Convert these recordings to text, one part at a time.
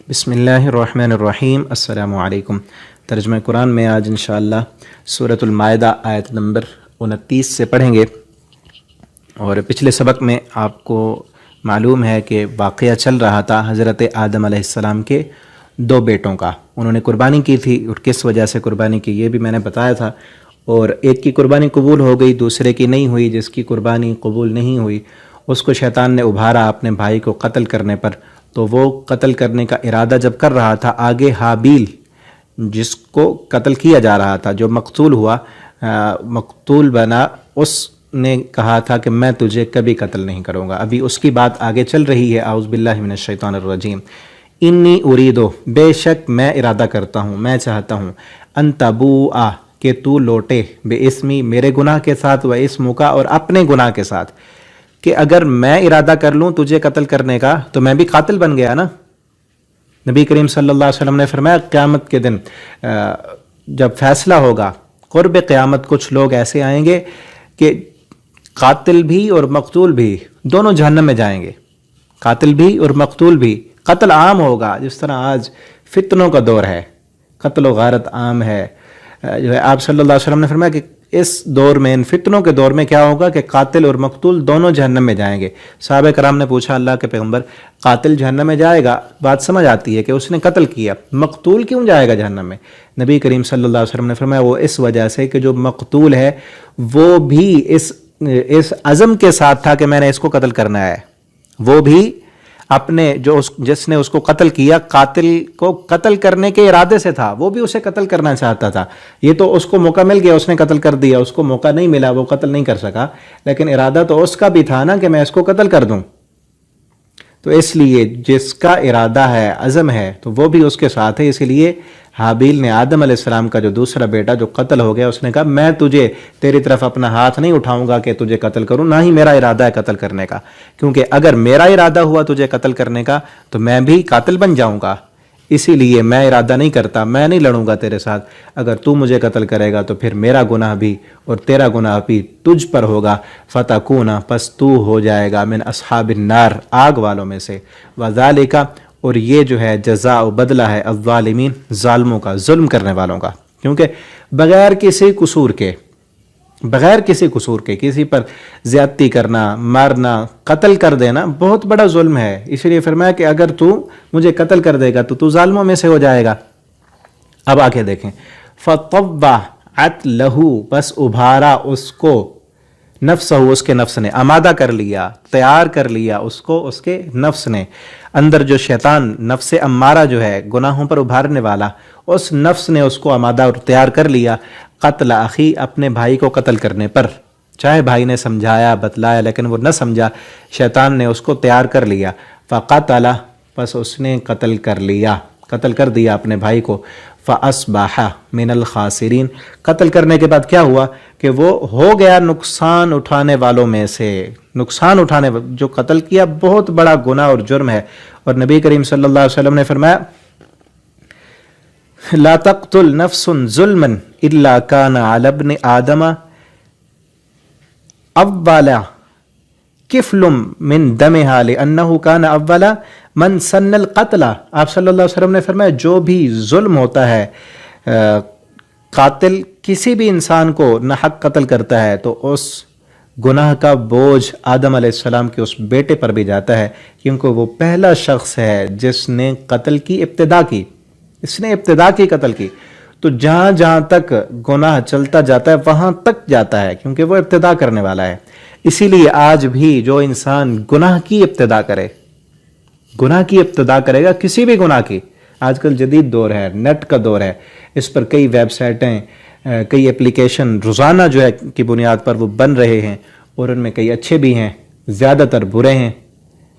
बिस्मिल्लाहिर्रहमानिर्रहीम। अस्सलामु अलैकुम। तर्जुमा कुरान में आज इंशाअल्लाह सूरतुल माइदा आयत नंबर 29 से पढ़ेंगे। और पिछले सबक में आपको मालूम है कि वाक़या चल रहा था हज़रत आदम अलैहिस्सलाम के दो बेटों का। उन्होंने कुर्बानी की थी और किस वजह से कुर्बानी की ये भी मैंने बताया था। और एक की कुर्बानी कबूल हो गई, दूसरे की नहीं हुई। जिसकी कुर्बानी कबूल नहीं हुई उसको शैतान ने उभारा अपने भाई को कत्ल करने पर। तो वो कत्ल करने का इरादा जब कर रहा था, आगे हाबील जिसको कत्ल किया जा रहा था, जो मकतूल हुआ, मकतूल बना, उसने कहा था कि मैं तुझे कभी कत्ल नहीं करूँगा। अभी उसकी बात आगे चल रही है। आउज़ बिल्लाहि मिनश शैतानिर रजीम। इन्नी उरीदो, बेशक मैं इरादा करता हूँ, मैं चाहता हूँ, अन तबूआ कि तू लौटे, बेइस्मी मेरे गुनाह के साथ, व इस्मुका और अपने गुनाह के साथ। कि अगर मैं इरादा कर लूँ तुझे कत्ल करने का तो मैं भी कातिल बन गया ना। नबी करीम सल्लल्लाहु अलैहि वसल्लम ने फरमाया क़यामत के दिन जब फैसला होगा, क़ुर्ब क़यामत, कुछ लोग ऐसे आएंगे कि कातिल भी और मकतूल भी दोनों जहन्नम में जाएंगे। कातिल भी और मकतूल भी। कत्ल आम होगा, जिस तरह आज फितनों का दौर है, कत्ल व गारत आम है। जो है आप सल्लल्लाहु अलैहि वसल्लम ने फरमाया कि इस दौर में, इन फितनों के दौर में क्या होगा कि कातिल और मकतूल दोनों जहन्नम में जाएंगे। सहाबा कराम ने पूछा अल्लाह के पैगंबर, कातिल जहन्नम में जाएगा, बात समझ आती है कि उसने कत्ल किया, मकतूल क्यों जाएगा जहन्नम में? नबी करीम सल्लल्लाहु अलैहि वसल्लम ने फरमाया वो इस वजह से कि जो मकतूल है वो भी इस अज़म के साथ था कि मैंने इसको कत्ल करना है। वो भी अपने जिसने उसको कत्ल किया, कातिल को कत्ल करने के इरादे से था, वो भी उसे कत्ल करना चाहता था। ये तो उसको मौका मिल गया, उसने कत्ल कर दिया, उसको मौका नहीं मिला, वो कत्ल नहीं कर सका, लेकिन इरादा तो उसका भी था ना कि मैं इसको कत्ल कर दूं। तो इसलिए जिसका इरादा है, अज़म है, तो वो भी उसके साथ है। इसीलिए हाबील ने आदम अलैहिस्सलाम का जो दूसरा बेटा जो कत्ल हो गया, उसने कहा मैं तुझे, तेरी तरफ अपना हाथ नहीं उठाऊंगा कि तुझे कत्ल करूं, ना ही मेरा इरादा है कत्ल करने का। क्योंकि अगर मेरा इरादा हुआ तुझे कत्ल करने का तो मैं भी कातिल बन जाऊंगा। इसीलिए मैं इरादा नहीं करता, मैं नहीं लड़ूंगा तेरे साथ। अगर तू मुझे कत्ल करेगा तो फिर मेरा गुनाह भी और तेरा गुनाह भी तुझ पर होगा। फतकूना, पस तू हो जाएगा, मिन अस्हाबिन नार, आग वालों में से। वज़ालिका, और ये जो है जज़ा व बदला है, अज़्ज़ालिमीन, ज़ालिमों का, जुल्म करने वालों का। क्योंकि बगैर किसी कसूर के किसी पर ज़्यादती करना, मारना, कत्ल कर देना बहुत बड़ा जुल्म है। इसलिए फरमाया कि अगर तू मुझे कत्ल कर देगा तो तू ज़ालिमों में से हो जाएगा। अब आके देखें, फ़तव्वअत लहू, बस उभारा उसको, नफ्सहू, उसके नफ्स ने, आमादा कर लिया, तैयार कर लिया उसको उसके नफ्स ने। अंदर जो शैतान, नफ्स अम्मारा जो है, गुनाहों पर उभारने वाला, उस नफ्स ने उसको आमादा और तैयार कर लिया। कत्ल अखी, अपने भाई को कत्ल करने पर। चाहे भाई ने समझाया, बतलाया, लेकिन वो न समझा, शैतान ने उसको तैयार कर लिया। फ़क़तला, बस उसने कत्ल कर लिया, कत्ल कर दिया अपने भाई को। फ़अस्बहा मिनल खासिरीन, कत्ल करने के बाद क्या हुआ कि वो हो गया नुकसान उठाने वालों में से। नुकसान उठाने, जो कत्ल किया बहुत बड़ा गुनाह और जुर्म है। और नबी करीम सल्लल्लाहु अलैहि वसल्लम ने फरमाया ला तक़्तुल नफ्सुन ज़ुल्मन इल्ला काना अला इब्नि आदम अव्वला किफ़लुम मिन दमिहा लिअन्नहु काना अव्वला मन सन्नल क़त्ला। आप सल्लल्लाहु अलैहि वसल्लम ने फरमाया जो भी जुल्म होता है, कातिल किसी भी इंसान को नाहक कत्ल करता है तो उस गुनाह का बोझ आदम अलैहिस्सलाम के उस बेटे पर भी जाता है। क्योंकि वो पहला शख्स है जिसने कत्ल की इब्तिदा की, इसने इब्तिदा की कत्ल की। तो जहाँ जहाँ तक गुनाह चलता जाता है वहाँ तक जाता है, क्योंकि वो इब्तिदा करने वाला है। इसीलिए आज भी जो इंसान गुनाह की इब्तिदा करे, गुनाह की इब्तिदा करेगा, किसी भी गुनाह की, आजकल जदीद दौर है, नेट का दौर है, इस पर कई वेबसाइटें, कई एप्लीकेशन रोज़ाना जो है की बुनियाद पर वो बन रहे हैं। और उनमें कई अच्छे भी हैं, ज़्यादातर बुरे हैं।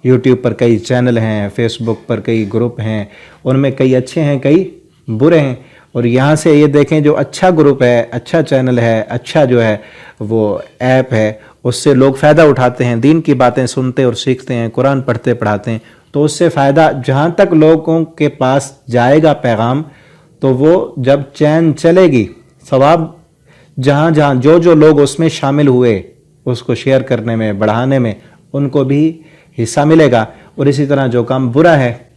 यूट्यूब पर कई चैनल हैं, फेसबुक पर कई ग्रुप हैं, उनमें कई अच्छे हैं, कई बुरे हैं। और यहाँ से ये देखें, जो अच्छा ग्रुप है, अच्छा चैनल है, अच्छा जो है वो ऐप है, उससे लोग फ़ायदा उठाते हैं, दीन की बातें सुनते और सीखते हैं, कुरान पढ़ते पढ़ाते हैं। तो उससे फ़ायदा जहाँ तक लोगों के पास जाएगा पैगाम, तो वो जब चैन चलेगी, सवाब जहाँ जहाँ जो लोग उसमें शामिल हुए, उसको शेयर करने में, बढ़ाने में, उनको भी हिस्सा मिलेगा। और इसी तरह जो काम बुरा है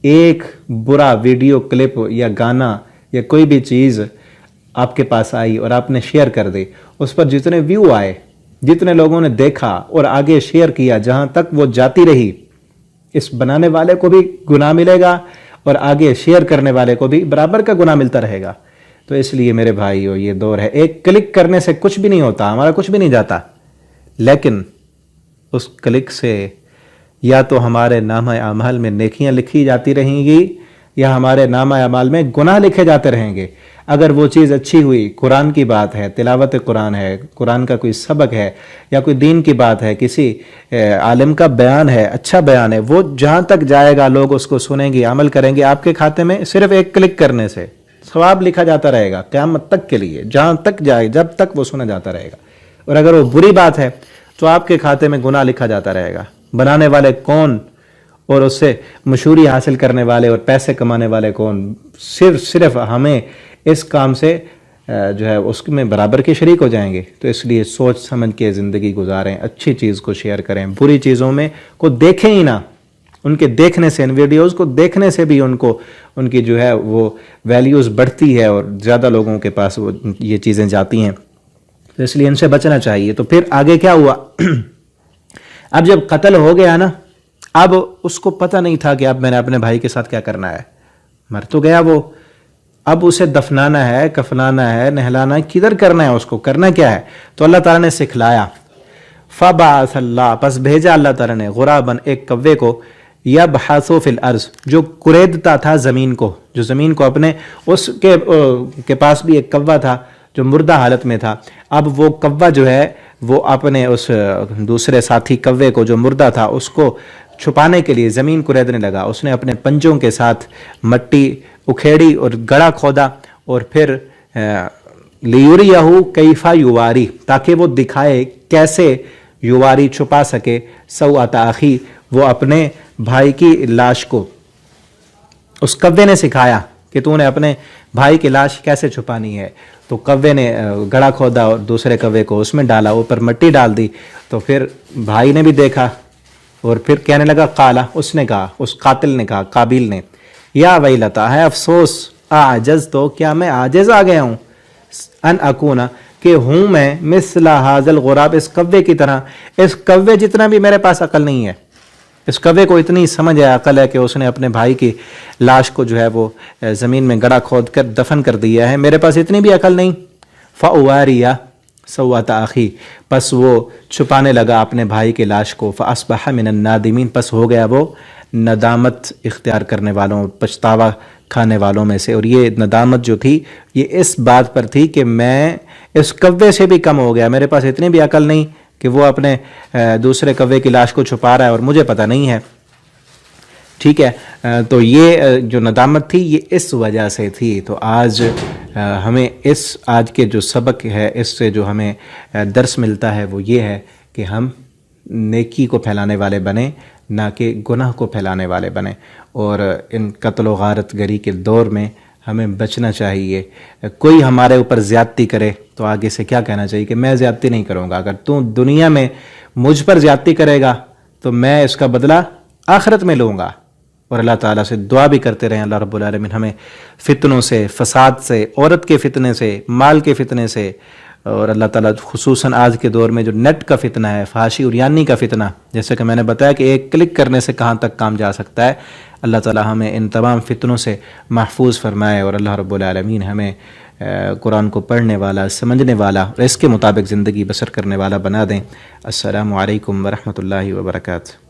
ایک برا ویڈیو کلپ یا گانا یا کوئی بھی چیز آپ کے پاس آئی اور آپ نے شیئر کر دی، اس پر جتنے ویو آئے، جتنے لوگوں نے دیکھا اور آگے شیئر کیا، جہاں تک وہ جاتی رہی، اس بنانے والے کو بھی گناہ ملے گا اور آگے شیئر کرنے والے کو بھی برابر کا گناہ ملتا رہے گا۔ تو اس لیے میرے بھائیو، یہ دور ہے، ایک کلک کرنے سے کچھ بھی نہیں ہوتا، ہمارا کچھ بھی نہیں جاتا، لیکن اس کلک سے یا تو ہمارے نامہ اعمال میں نیکیاں لکھی جاتی رہیں گی یا ہمارے نامہ اعمال میں گناہ لکھے جاتے رہیں گے۔ اگر وہ چیز اچھی ہوئی، قرآن کی بات ہے، تلاوت قرآن ہے، قرآن کا کوئی سبق ہے یا کوئی دین کی بات ہے، کسی عالم کا بیان ہے، اچھا بیان ہے، وہ جہاں تک جائے گا لوگ اس کو سنیں گے، عمل کریں گے، آپ کے کھاتے میں صرف ایک کلک کرنے سے ثواب لکھا جاتا رہے گا قیامت تک کے لیے، جہاں تک جائے، جب تک وہ سنا جاتا رہے گا۔ اور اگر وہ بری بات ہے تو آپ کے کھاتے میں گناہ لکھا جاتا رہے گا۔ بنانے والے کون اور اس سے مشہوری حاصل کرنے والے اور پیسے کمانے والے کون، صرف ہمیں اس کام سے جو ہے اس میں برابر کے شریک ہو جائیں گے۔ تو اس لیے سوچ سمجھ کے زندگی گزاریں، اچھی چیز کو شیئر کریں، بری چیزوں میں کو دیکھیں ہی نہ۔ ان کے دیکھنے سے، ان ویڈیوز کو دیکھنے سے بھی ان کی جو ہے وہ ویلیوز بڑھتی ہے اور زیادہ لوگوں کے پاس وہ یہ چیزیں جاتی ہیں، تو اس لیے ان سے بچنا چاہیے۔ تو پھر آگے کیا ہوا؟ اب جب قتل ہو گیا نا، اب اس کو پتہ نہیں تھا کہ اب میں نے اپنے بھائی کے ساتھ کیا کرنا ہے، مر تو گیا وہ، اب اسے دفنانا ہے، کفنانا ہے، نہلانا ہے، کدھر کرنا ہے، اس کو کرنا کیا ہے؟ تو اللہ تعالیٰ نے سکھلایا، فبعث اللہ، پس بھیجا اللہ تعالیٰ نے غراباً، ایک کوے کو، یبحث فی الارض، جو کریدتا تھا زمین کو، جو زمین کو اپنے، اس کے پاس بھی ایک کوا تھا جو مردہ حالت میں تھا۔ اب وہ کوا جو ہے وہ اپنے اس دوسرے ساتھی کوے کو جو مردہ تھا اس کو چھپانے کے لیے زمین کو ریدنے لگا۔ اس نے اپنے پنجوں کے ساتھ مٹی اکھیڑی اور گڑھا کھودا، اور پھر لیوریہو کیفا یواری، تاکہ وہ دکھائے کیسے یواری چھپا سکے، سوءۃ اخی، وہ اپنے بھائی کی لاش کو۔ اس کوے نے سکھایا کہ تو نے اپنے بھائی کی لاش کیسے چھپانی ہے۔ تو کوے نے گڑھا کھودا اور دوسرے کوے کو اس میں ڈالا، اوپر مٹی ڈال دی، تو پھر بھائی نے بھی دیکھا اور پھر کہنے لگا، قالا، اس نے کہا، اس قاتل نے کہا، قابیل نے، یا ویلتا، ہے افسوس، اعجز تو، کیا میں عاجز آ گیا ہوں، ان اکونا، کہ ہوں میں مثل ھذا الغراب، اس کوے کی طرح، اس کوے جتنا بھی میرے پاس عقل نہیں ہے، اس کوے کو اتنی سمجھ ہے، عقل ہے کہ اس نے اپنے بھائی کی لاش کو جو ہے وہ زمین میں گڑھا کھود کر دفن کر دیا ہے، میرے پاس اتنی بھی عقل نہیں۔ فأواریا سوءۃ اخی، پس وہ چھپانے لگا اپنے بھائی کی لاش کو، فاصبح من النادمین، پس ہو گیا وہ ندامت اختیار کرنے والوں، پچھتاوا کھانے والوں میں سے۔ اور یہ ندامت جو تھی یہ اس بات پر تھی کہ میں اس کوے سے بھی کم ہو گیا، میرے پاس اتنی بھی عقل نہیں کہ وہ اپنے دوسرے کوے کی لاش کو چھپا رہا ہے اور مجھے پتہ نہیں ہے، ٹھیک ہے۔ تو یہ جو ندامت تھی یہ اس وجہ سے تھی۔ تو آج ہمیں آج کے جو سبق ہے، اس سے جو ہمیں درس ملتا ہے وہ یہ ہے کہ ہم نیکی کو پھیلانے والے بنیں، نہ کہ گناہ کو پھیلانے والے بنیں، اور ان قتل و غارت گری کے دور میں ہمیں بچنا چاہیے۔ کوئی ہمارے اوپر زیادتی کرے تو آگے سے کیا کہنا چاہیے کہ میں زیادتی نہیں کروں گا، اگر تو دنیا میں مجھ پر زیادتی کرے گا تو میں اس کا بدلہ آخرت میں لوں گا۔ اور اللہ تعالیٰ سے دعا بھی کرتے رہیں، اللہ رب العالمین ہمیں فتنوں سے، فساد سے، عورت کے فتنے سے، مال کے فتنے سے، اور اللہ تعالیٰ خصوصاً آج کے دور میں جو نیٹ کا فتنہ ہے، فحاشی اور یانی کا فتنہ، جیسے کہ میں نے بتایا کہ ایک کلک کرنے سے کہاں تک کام جا سکتا ہے، اللہ تعالیٰ ہمیں ان تمام فتنوں سے محفوظ فرمائے، اور اللہ رب العالمین ہمیں قرآن کو پڑھنے والا، سمجھنے والا اور اس کے مطابق زندگی بسر کرنے والا بنا دیں۔ السلام علیکم ورحمۃ اللہ وبرکاتہ۔